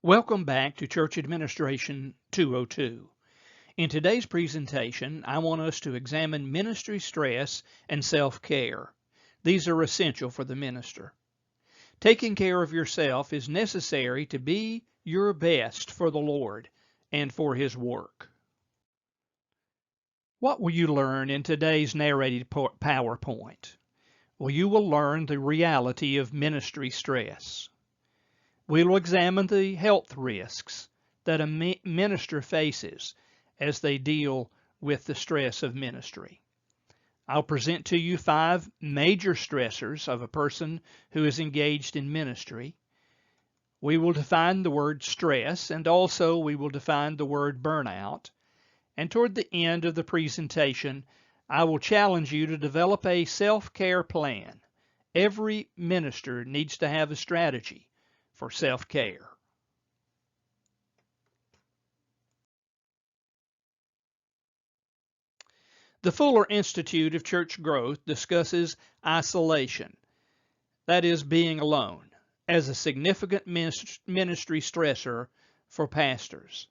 Welcome back to Church Administration 202. In today's presentation, I want us to examine ministry stress and self-care. These are essential for the minister. Taking care of yourself is necessary to be your best for the Lord and for His work. What will you learn in today's narrated PowerPoint? Well, you will learn the reality of ministry stress. We will examine the health risks that a minister faces as they deal with the stress of ministry. I'll present to you 5 major stressors of a person who is engaged in ministry. We will define the word stress, and also we will define the word burnout. And toward the end of the presentation, I will challenge you to develop a self-care plan. Every minister needs to have a strategy for self-care. The Fuller Institute of Church Growth discusses isolation, that is, being alone, as a significant ministry stressor for pastors.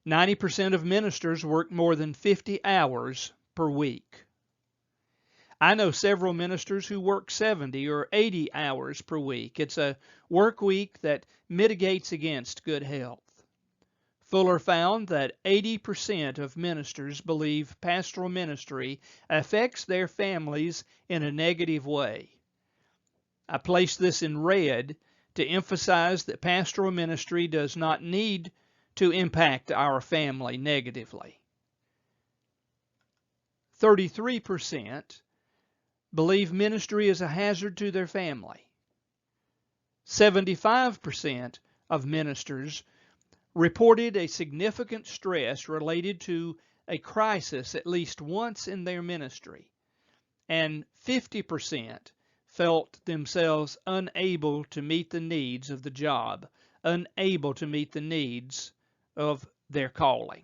90% of ministers work more than 50 hours per week. I know several ministers who work 70 or 80 hours per week. It's a work week that mitigates against good health. Fuller found that 80% of ministers believe pastoral ministry affects their families in a negative way. I place this in red to emphasize that pastoral ministry does not need to impact our family negatively. 33% believe ministry is a hazard to their family. 75% of ministers reported a significant stress related to a crisis at least once in their ministry, and 50% felt themselves unable to meet the needs of the job, unable to meet the needs of their calling.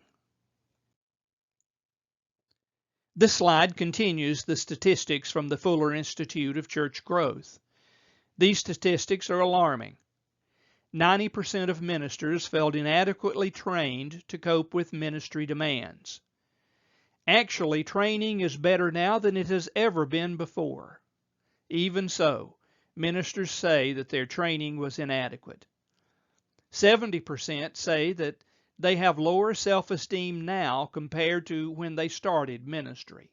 This slide continues the statistics from the Fuller Institute of Church Growth. These statistics are alarming. 90% of ministers felt inadequately trained to cope with ministry demands. Actually, training is better now than it has ever been before. Even so, ministers say that their training was inadequate. 70% say that they have lower self-esteem now compared to when they started ministry.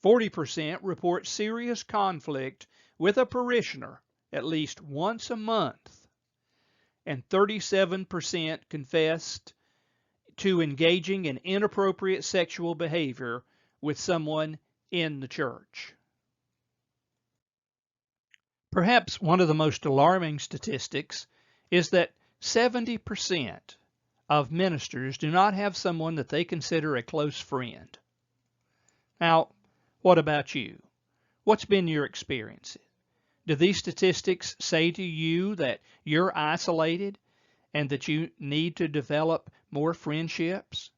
40% report serious conflict with a parishioner at least once a month, and 37% confessed to engaging in inappropriate sexual behavior with someone in the church. Perhaps one of the most alarming statistics is that 70% of ministers do not have someone that they consider a close friend. Now, what about you? What's been your experience? Do these statistics say to you that you're isolated and that you need to develop more friendships?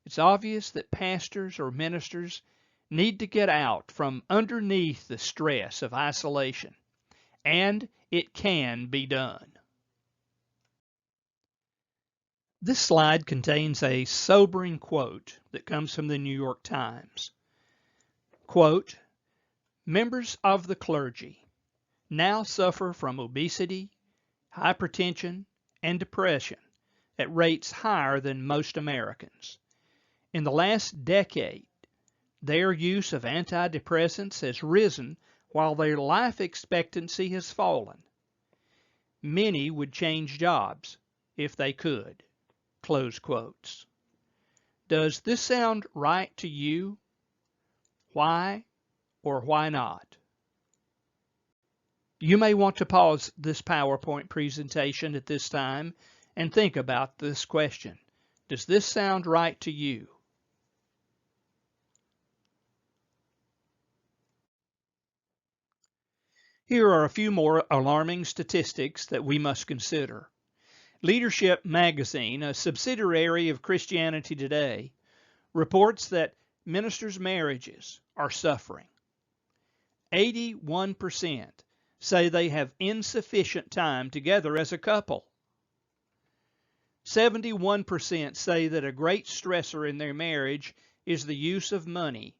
It's obvious that pastors or ministers need to get out from underneath the stress of isolation, and it can be done. This slide contains a sobering quote that comes from the New York Times. Quote, "Members of the clergy now suffer from obesity, hypertension, and depression at rates higher than most Americans. In the last decade, their use of antidepressants has risen while their life expectancy has fallen. Many would change jobs if they could." Close quotes. Does this sound right to you? Why or why not? You may want to pause this PowerPoint presentation at this time and think about this question. Does this sound right to you? Here are a few more alarming statistics that we must consider. Leadership Magazine, a subsidiary of Christianity Today, reports that ministers' marriages are suffering. 81% say they have insufficient time together as a couple. 71% say that a great stressor in their marriage is the use of money,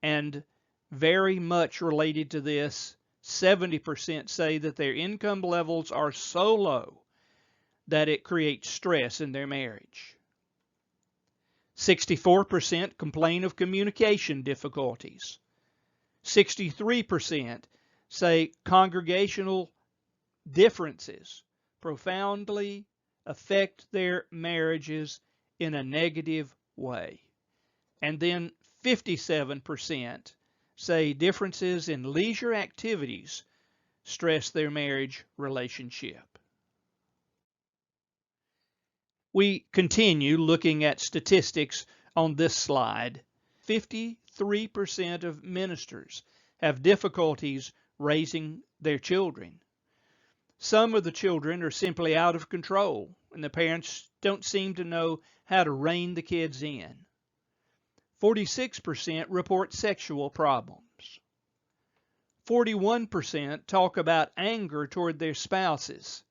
and very much related to this, 70% say that their income levels are so low that it creates stress in their marriage. 64% complain of communication difficulties. 63% say congregational differences profoundly affect their marriages in a negative way. And then 57% say differences in leisure activities stress their marriage relationship. We continue looking at statistics on this slide. 53% of ministers have difficulties raising their children. Some of the children are simply out of control, and the parents don't seem to know how to rein the kids in. 46% report sexual problems. 41% talk about anger toward their spouses,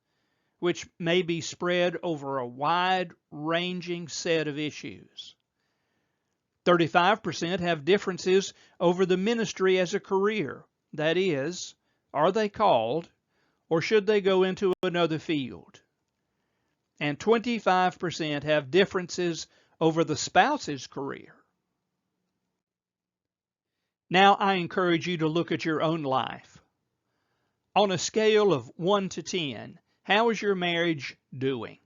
which may be spread over a wide-ranging set of issues. 35% have differences over the ministry as a career. That is, are they called, or should they go into another field? And 25% have differences over the spouse's career. Now I encourage you to look at your own life. On a scale of 1 to 10, how is your marriage doing?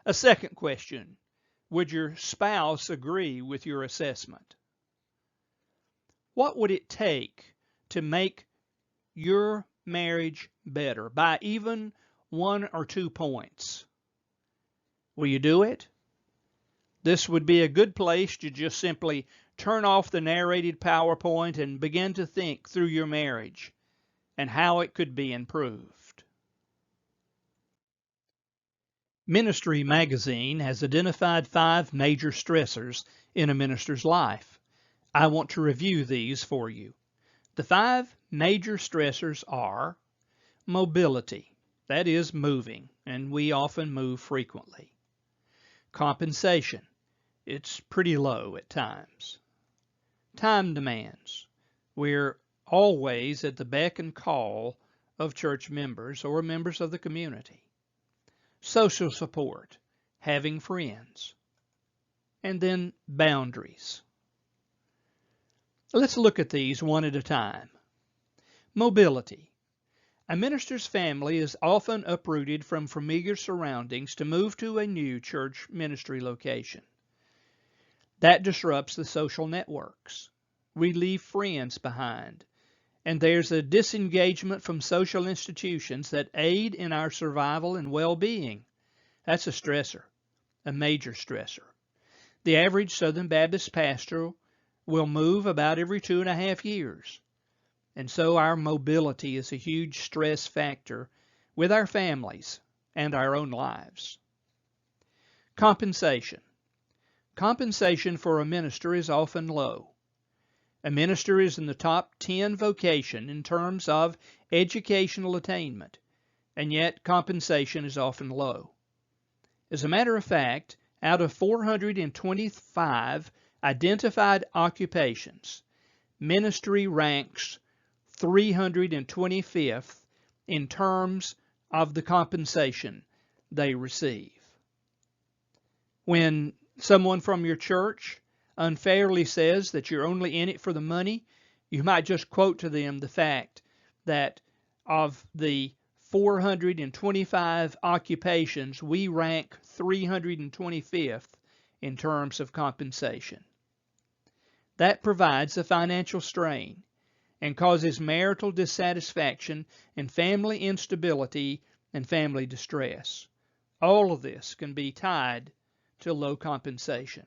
A second question, would your spouse agree with your assessment? What would it take to make your marriage better by even 1 or 2 points? Will you do it? This would be a good place to just simply turn off the narrated PowerPoint and begin to think through your marriage and how it could be improved. Ministry Magazine has identified 5 major stressors in a minister's life. I want to review these for you. The 5 major stressors are mobility, that is moving, and we often move frequently. Compensation, it's pretty low at times. Time demands, we're always at the beck and call of church members or members of the community. Social support, having friends. And then boundaries. Let's look at these one at a time. Mobility. A minister's family is often uprooted from familiar surroundings to move to a new church ministry location. That disrupts the social networks. We leave friends behind, and there's a disengagement from social institutions that aid in our survival and well-being. That's a stressor, a major stressor. The average Southern Baptist pastor will move about every 2.5 years. And so our mobility is a huge stress factor with our families and our own lives. Compensation. Compensation for a minister is often low. A minister is in the top 10 vocation in terms of educational attainment, and yet compensation is often low. As a matter of fact, out of 425 identified occupations, ministry ranks 325th in terms of the compensation they receive. When someone from your church unfairly says that you're only in it for the money, you might just quote to them the fact that of the 425 occupations, we rank 325th in terms of compensation. That provides a financial strain and causes marital dissatisfaction and family instability and family distress. All of this can be tied to low compensation.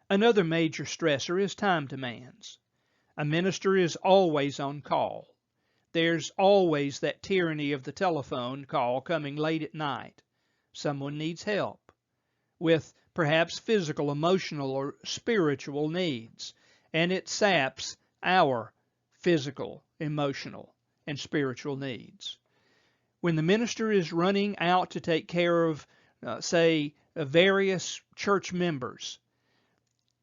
Another major stressor is time demands. A minister is always on call. There's always that tyranny of the telephone call coming late at night. Someone needs help with perhaps physical, emotional, or spiritual needs, and it saps our physical, emotional, and spiritual needs. When the minister is running out to take care of, say, various church members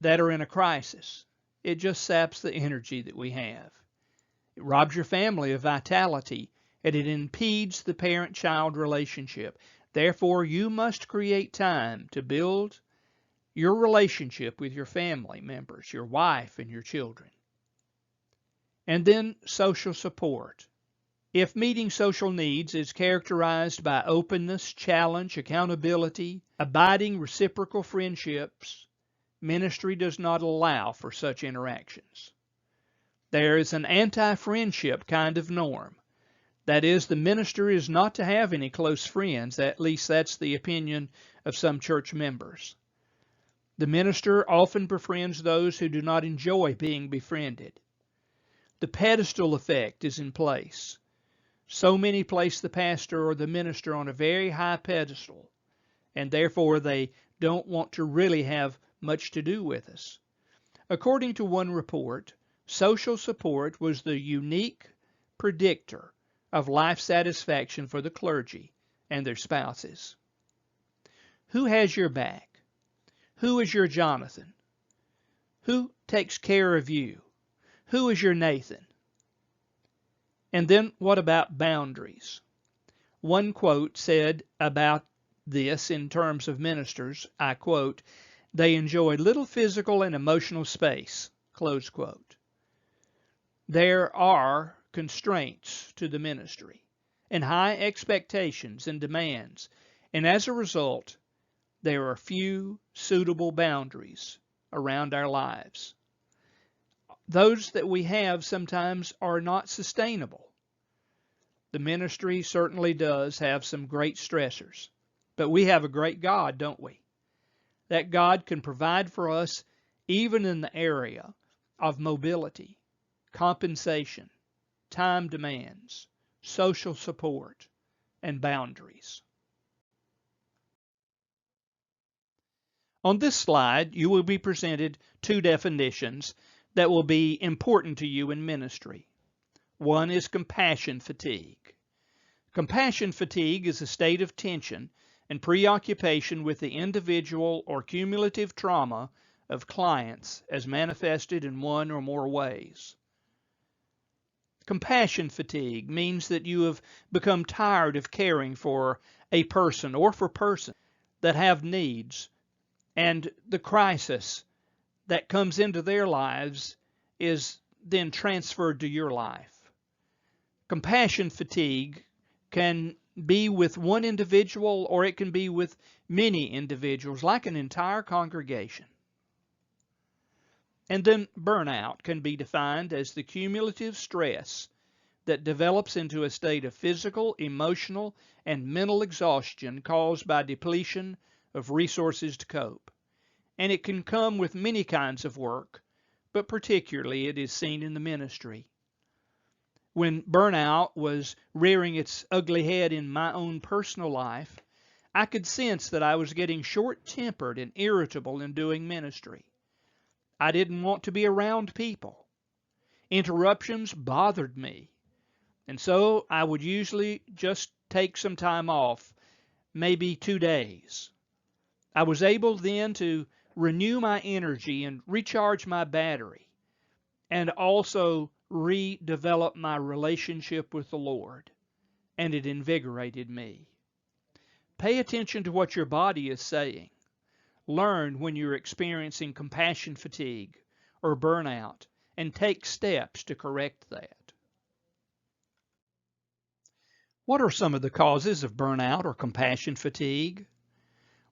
that are in a crisis, it just saps the energy that we have. It robs your family of vitality, and it impedes the parent-child relationship. Therefore, you must create time to build your relationship with your family members, your wife and your children. And then social support. If meeting social needs is characterized by openness, challenge, accountability, abiding reciprocal friendships, ministry does not allow for such interactions. There is an anti-friendship kind of norm. That is, the minister is not to have any close friends. At least that's the opinion of some church members. The minister often befriends those who do not enjoy being befriended. The pedestal effect is in place. So many place the pastor or the minister on a very high pedestal, and therefore they don't want to really have much to do with us. According to one report, social support was the unique predictor of life satisfaction for the clergy and their spouses. Who has your back? Who is your Jonathan? Who takes care of you? Who is your Nathan? And then what about boundaries? One quote said about this in terms of ministers, I quote, "They enjoy little physical and emotional space," close quote. There are constraints to the ministry and high expectations and demands, and as a result, there are few suitable boundaries around our lives. Those that we have sometimes are not sustainable. The ministry certainly does have some great stressors, but we have a great God, don't we? That God can provide for us even in the area of mobility, compensation, time demands, social support, and boundaries. On this slide, you will be presented two definitions that will be important to you in ministry. One is compassion fatigue. Compassion fatigue is a state of tension and preoccupation with the individual or cumulative trauma of clients as manifested in one or more ways. Compassion fatigue means that you have become tired of caring for a person or for persons that have needs, and the crisis that comes into their lives is then transferred to your life. Compassion fatigue can be with one individual, or it can be with many individuals, like an entire congregation. And then burnout can be defined as the cumulative stress that develops into a state of physical, emotional, and mental exhaustion caused by depletion of resources to cope. And it can come with many kinds of work, but particularly it is seen in the ministry. When burnout was rearing its ugly head in my own personal life, I could sense that I was getting short-tempered and irritable in doing ministry. I didn't want to be around people. Interruptions bothered me. And so I would usually just take some time off, maybe 2 days. I was able then to renew my energy and recharge my battery, and also redevelop my relationship with the Lord, and it invigorated me. Pay attention to what your body is saying. Learn when you're experiencing compassion fatigue or burnout, and take steps to correct that. What are some of the causes of burnout or compassion fatigue?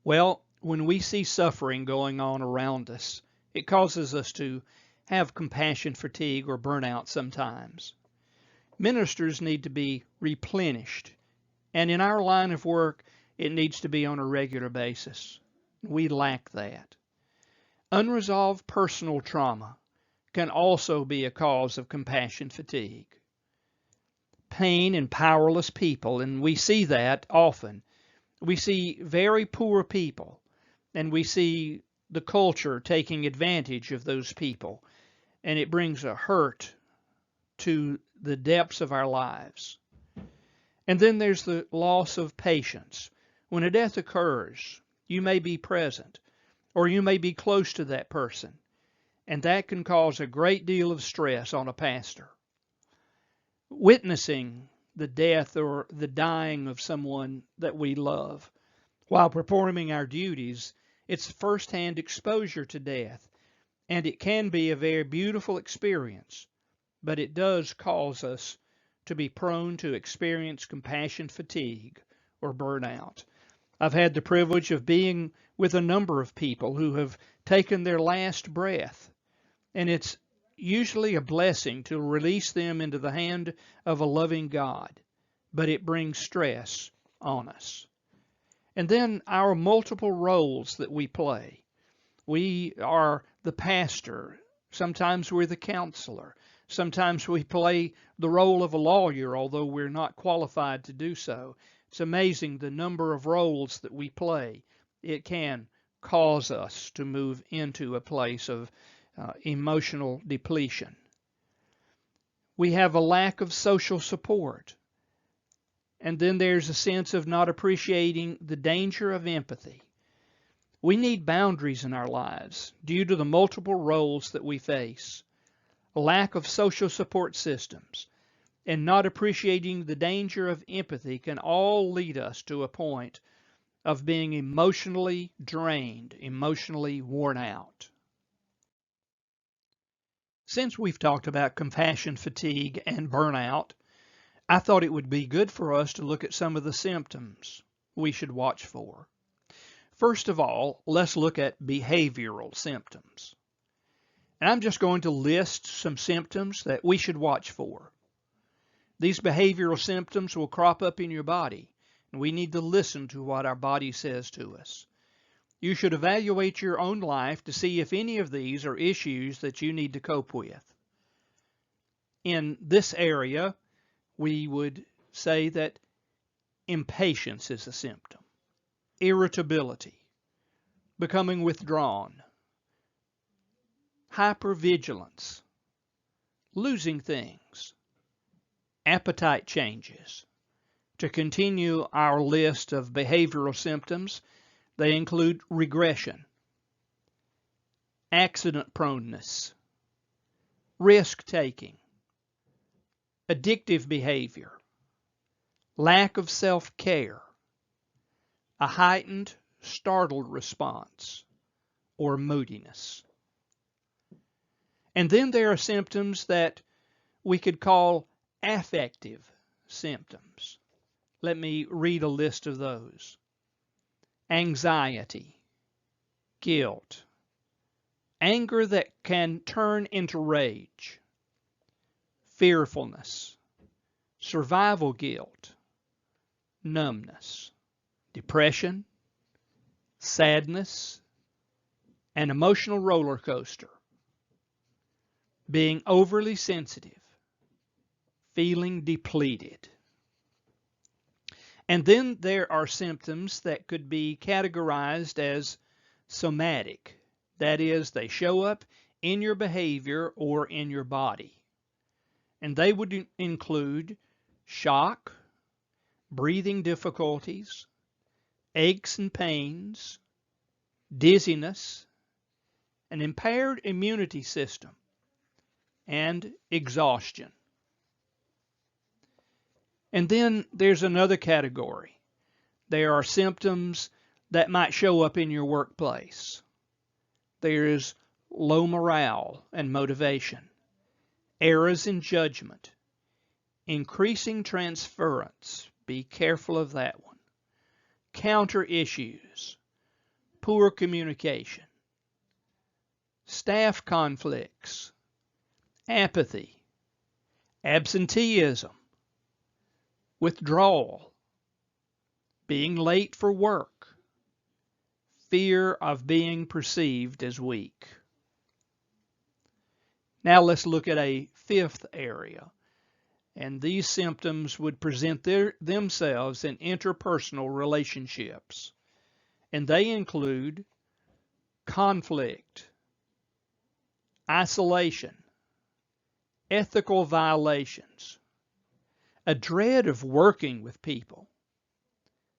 Well, when we see suffering going on around us, it causes us to have compassion fatigue or burnout sometimes. Ministers need to be replenished, and in our line of work, it needs to be on a regular basis. We lack that. Unresolved personal trauma can also be a cause of compassion fatigue. Pain and powerless people, and we see that often. We see very poor people, and we see the culture taking advantage of those people, and it brings a hurt to the depths of our lives. And then there's the loss of patience. When a death occurs, you may be present or you may be close to that person, and that can cause a great deal of stress on a pastor. Witnessing the death or the dying of someone that we love while performing our duties, it's firsthand exposure to death, and it can be a very beautiful experience, but it does cause us to be prone to experience compassion fatigue or burnout. I've had the privilege of being with a number of people who have taken their last breath, and it's usually a blessing to release them into the hand of a loving God, but it brings stress on us. And then our multiple roles that we play. We are the pastor. Sometimes we're the counselor. Sometimes we play the role of a lawyer, although we're not qualified to do so. It's amazing the number of roles that we play. It can cause us to move into a place of emotional depletion. We have a lack of social support. And then there's a sense of not appreciating the danger of empathy. We need boundaries in our lives due to the multiple roles that we face. A lack of social support systems and not appreciating the danger of empathy can all lead us to a point of being emotionally drained, emotionally worn out. Since we've talked about compassion fatigue and burnout, I thought it would be good for us to look at some of the symptoms we should watch for. First of all, let's look at behavioral symptoms. And I'm just going to list some symptoms that we should watch for. These behavioral symptoms will crop up in your body, and we need to listen to what our body says to us. You should evaluate your own life to see if any of these are issues that you need to cope with. In this area, we would say that impatience is a symptom, irritability, becoming withdrawn, hypervigilance, losing things, appetite changes. To continue our list of behavioral symptoms, they include regression, accident proneness, risk-taking, addictive behavior, lack of self-care, a heightened, startled response, or moodiness. And then there are symptoms that we could call affective symptoms. Let me read a list of those. Anxiety, guilt, anger that can turn into rage, fearfulness, survival guilt, numbness, depression, sadness, an emotional roller coaster, being overly sensitive, feeling depleted. And then there are symptoms that could be categorized as somatic. That is, they show up in your behavior or in your body. And they would include shock, breathing difficulties, aches and pains, dizziness, an impaired immunity system, and exhaustion. And then there's another category. There are symptoms that might show up in your workplace. There's low morale and motivation, errors in judgment, increasing transference. Be careful of that one. Counter issues, poor communication, staff conflicts, apathy, absenteeism, withdrawal, being late for work, fear of being perceived as weak. Now let's look at a fifth area, and these symptoms would present themselves in interpersonal relationships, and they include conflict, isolation, ethical violations, a dread of working with people,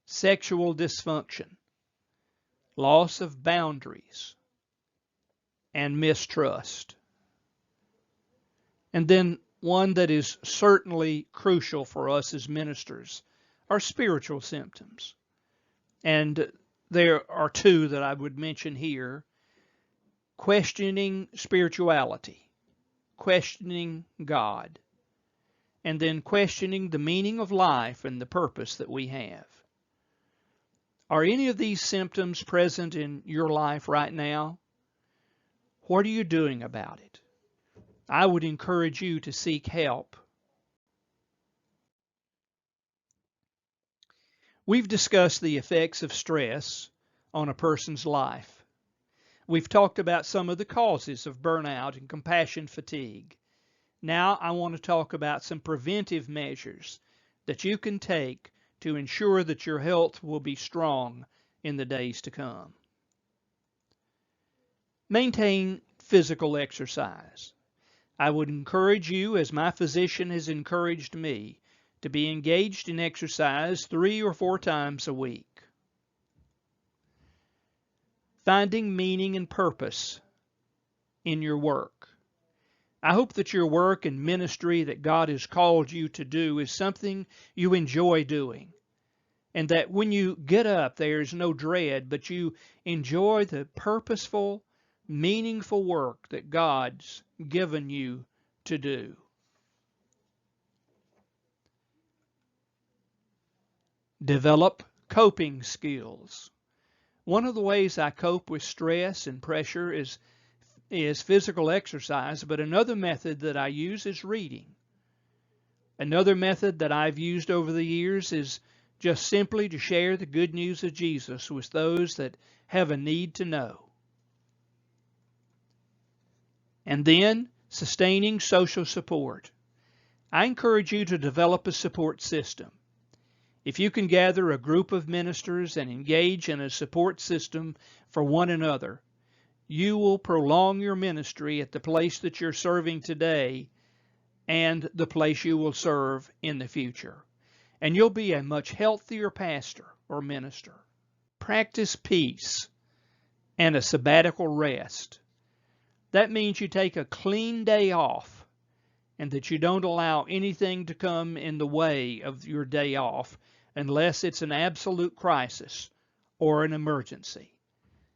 sexual dysfunction, loss of boundaries, and mistrust. And then one that is certainly crucial for us as ministers are spiritual symptoms. And there are two that I would mention here: questioning spirituality, questioning God, and then questioning the meaning of life and the purpose that we have. Are any of these symptoms present in your life right now? What are you doing about it? I would encourage you to seek help. We've discussed the effects of stress on a person's life. We've talked about some of the causes of burnout and compassion fatigue. Now I want to talk about some preventive measures that you can take to ensure that your health will be strong in the days to come. Maintain physical exercise. I would encourage you, as my physician has encouraged me, to be engaged in exercise 3 or 4 times a week. Finding meaning and purpose in your work. I hope that your work and ministry that God has called you to do is something you enjoy doing, and that when you get up, there's no dread, but you enjoy the purposeful, meaningful work that God's given you to do. Develop coping skills. One of the ways I cope with stress and pressure is physical exercise, but another method that I use is reading. Another method that I've used over the years is just simply to share the good news of Jesus with those that have a need to know. And then sustaining social support. I encourage you to develop a support system. If you can gather a group of ministers and engage in a support system for one another, you will prolong your ministry at the place that you're serving today and the place you will serve in the future. And you'll be a much healthier pastor or minister. Practice peace and a sabbatical rest. That means you take a clean day off and that you don't allow anything to come in the way of your day off unless it's an absolute crisis or an emergency.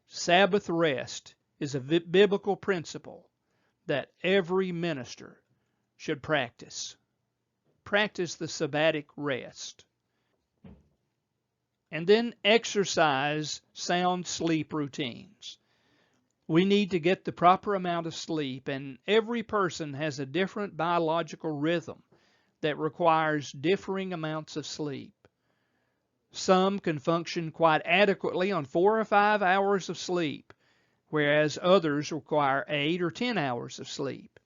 Sabbath rest is a biblical principle that every minister should practice. Practice the sabbatic rest. And then exercise sound sleep routines. We need to get the proper amount of sleep, and every person has a different biological rhythm that requires differing amounts of sleep. Some can function quite adequately on 4 or 5 hours of sleep, whereas others require 8 or 10 hours of sleep.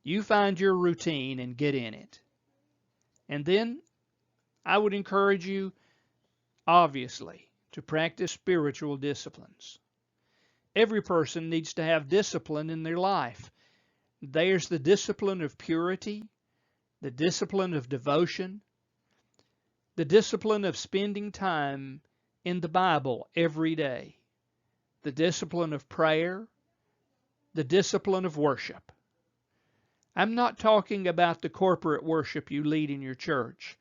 You find your routine and get in it. And then I would encourage you, obviously, to practice spiritual disciplines. Every person needs to have discipline in their life. There's the discipline of purity, the discipline of devotion, the discipline of spending time in the Bible every day, the discipline of prayer, the discipline of worship. I'm not talking about the corporate worship you lead in your church.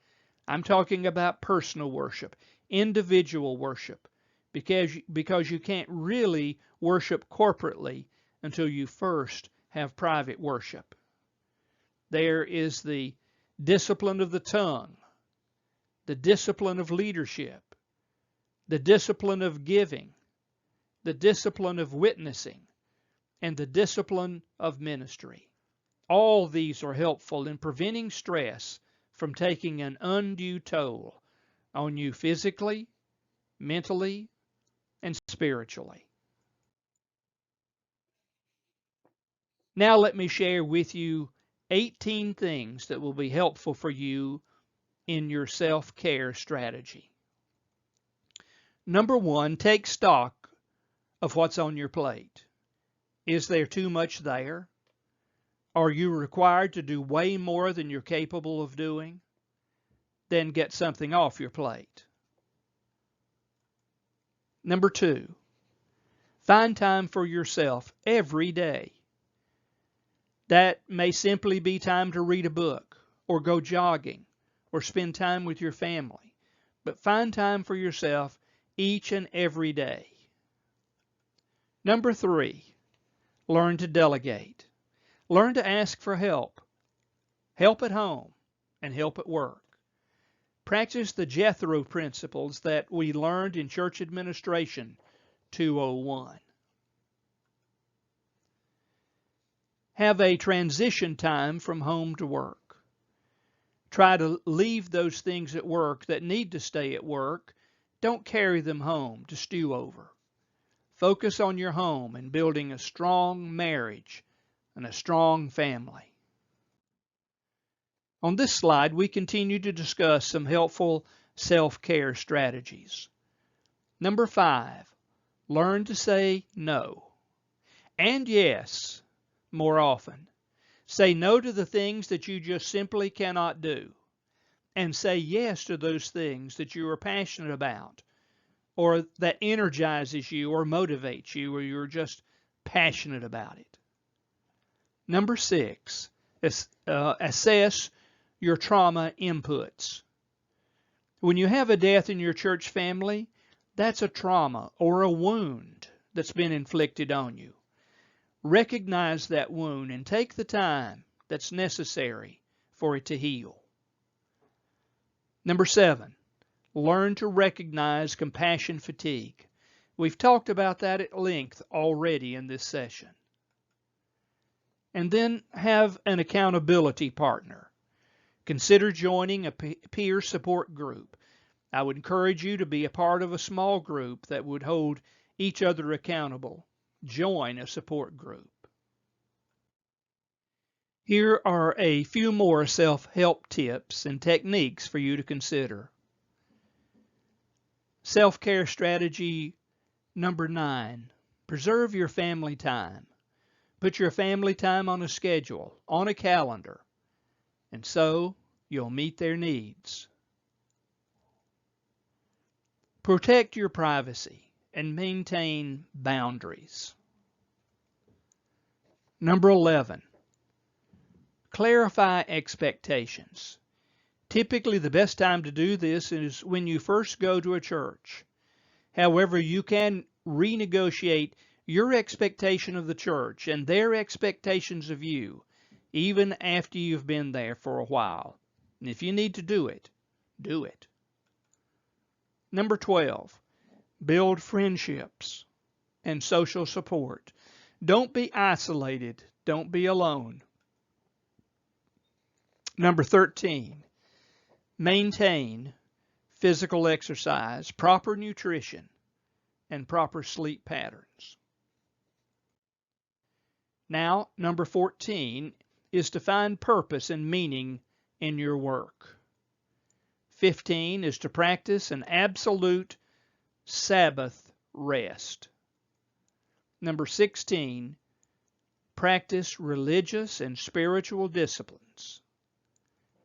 I'm talking about personal worship, individual worship, because you can't really worship corporately until you first have private worship. There is the discipline of the tongue, the discipline of leadership, the discipline of giving, the discipline of witnessing, and the discipline of ministry. All these are helpful in preventing stress from taking an undue toll on you physically, mentally, and spiritually. Now let me share with you 18 things that will be helpful for you in your self-care strategy. Number 1, take stock of what's on your plate. Is there too much there? Are you required to do way more than you're capable of doing? than get something off your plate. Number 2, find time for yourself every day. That may simply be time to read a book, or go jogging, or spend time with your family. But find time for yourself each and every day. Number 3, learn to delegate. Learn to ask for help. Help at home and help at work. Practice the Jethro principles that we learned in Church Administration 201. Have a transition time from home to work. Try to leave those things at work that need to stay at work. Don't carry them home to stew over. Focus on your home and building a strong marriage and a strong family. On this slide, we continue to discuss some helpful self-care strategies. Number 5, learn to say no and yes more often. Say no to the things that you just simply cannot do, and say yes to those things that you are passionate about, or that energizes you or motivates you, or you're just passionate about it. Number 6, assess your trauma inputs. When you have a death in your church family, that's a trauma or a wound that's been inflicted on you. Recognize that wound and take the time that's necessary for it to heal. Number 7, learn to recognize compassion fatigue. We've talked about that at length already in this session. And then have an accountability partner. Consider joining a peer support group. I would encourage you to be a part of a small group that would hold each other accountable. Join a support group. Here are a few more self-help tips and techniques for you to consider. Self-care strategy number 9, preserve your family time. Put your family time on a schedule, on a calendar, and so you'll meet their needs. Protect your privacy and maintain boundaries. Number 11, clarify expectations. Typically, the best time to do this is when you first go to a church. However, you can renegotiate your expectation of the church and their expectations of you, even after you've been there for a while. And if you need to do it, do it. Number 12, build friendships and social support. Don't be isolated. Don't be alone. Number 13, maintain physical exercise, proper nutrition, and proper sleep patterns. Now, number 14 is to find purpose and meaning in your work. 15 is to practice an absolute Sabbath rest. Number 16, practice religious and spiritual disciplines.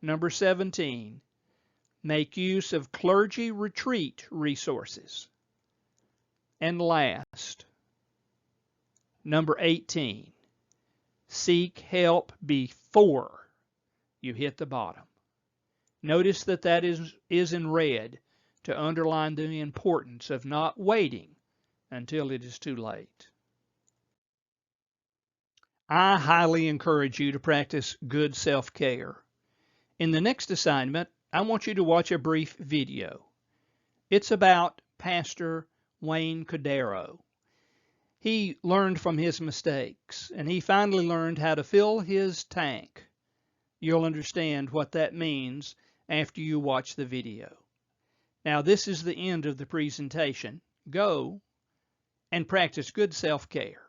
Number 17, make use of clergy retreat resources. And last, number 18, seek help before you hit the bottom. Notice that is in red to underline the importance of not waiting until it is too late. I highly encourage you to practice good self-care. In the next assignment, I want you to watch a brief video. It's about Pastor Wayne Cordeiro. He learned from his mistakes, and he finally learned how to fill his tank. You'll understand what that means after you watch the video. Now, this is the end of the presentation. Go and practice good self-care.